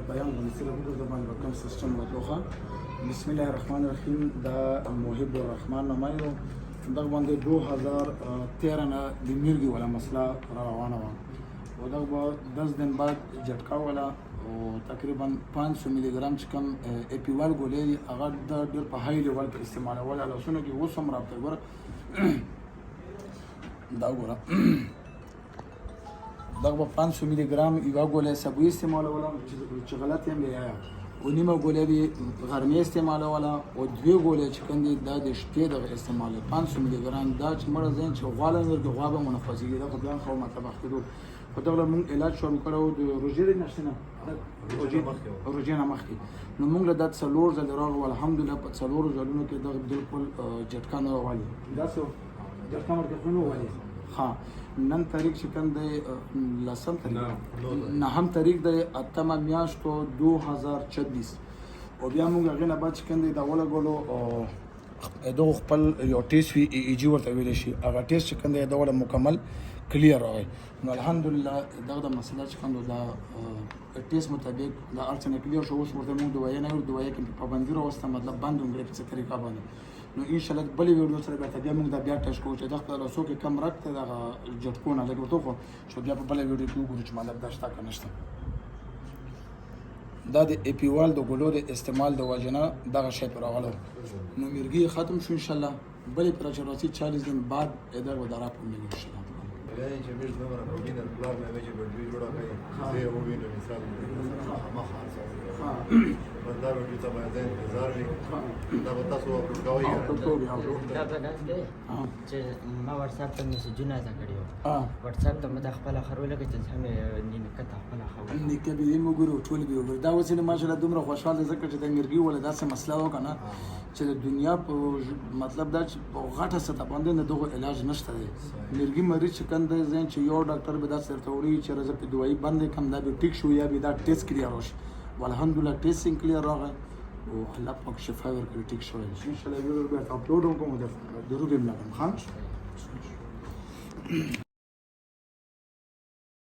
بیان باندې سره وګورئ باندې کوم سیستم راځوخه. بسم الله الرحمن الرحیم. دا موهب الرحمن نمایو دا باندې 2013 نه د میرګي ولا مسله روانه و او دا 10 دن بعد جټکا ولا او تقریبا 500 ملي ګرام چې کوم اپیوال ګولې هغه د ډېر په هاي لیول کې استعمالول له سونه کې وسم راته ګور دا ګور دا 500 ملي ګرام یو ګولې سبوي استعمالول چې غلط هم لیا او نیمه ګولې به غرمه استعمالول او دوی ګولې چې کوم دا د شپې د استعمال 500 ملي ګرام دا چې مړ زین چې غواله ورګ غوابه منفذي دا خو بیان خو مطابق کېدو په دغه مونږ علاج شروع کړو د روجې نشنه روجې نه مخکې نو مونږ له د څلور ځل راغلو الحمدلله په څلور ځلونو کې د بالکل جټکا نه راوالي دا څه جټکا مرګ نه وایي ها نن تاریخ چې کوم دی لسم تاریخ نه هم تاریخ د اتمه میاشتو 2026 او بیا موږ هغه نه بعد چې کوم دی دا ولګولو دغه خپل یو ټیسټ وی ای جی ورته ویل شي هغه ټیسټ چې کوم دی دا مکمل کلیر راغی نو الحمدلله دغه مسله چې کوم دا ټیسټ مطابق دا ارڅنه کلیر شو اوس ورته موږ دوايي نه دوايي کې پابندي راوسته مطلب باندې موږ په څه طریقه باندې نو ان شاء الله بلې ویډیو سره به بیا موږ دا بیا ټیسټ کوو چې د خپل اوسو کې کم راکته دا جټکونه لګو ته خو شو بیا په بلې ویډیو کې وګورو چې مطلب دا شته کنه شته دا د اپیوال د ګلو د استعمال د وجنه دغه شی پر راغلو نو میرګي ختم شو ان شاء الله بلې پر چرواسی 40 دن بعد ادھر ودارا پونے ان شاء الله يعني جميل نمر موجودين البلار ما يجي بالبيت ولا كي زي هو بين الإنسان ما خالص من دار وجود تبع زين زاري ده بتصور قوي دا بنات دی چې ما واتساپ ته میسجونه تا کړیو واتساپ ته مده خپل خرولګه چې هم نیمه کته خپل خو نیکه به یې وګورو ټول به وګورو دا وسینه ماشاءالله دومره خوشاله ذکر چې د میرګي ولا داسې مسله وکنه چې د دنیا په مطلب دا چې غټه سطح باندې نه دغه علاج نشته دی میرګي مریض چې کنده زین چې یو ډاکټر به دا سره وړي چې رزق په دوايي باندې کم دا به ټیک شو یا به دا ټیسټ کلیئر وشي والحمدلله ټیسټینګ کلیئر راغی او الله پاک شفا ورکړي ټیک شو ان شاء الله ویډیو به اپلوډ کوم ضرور به ملګم خان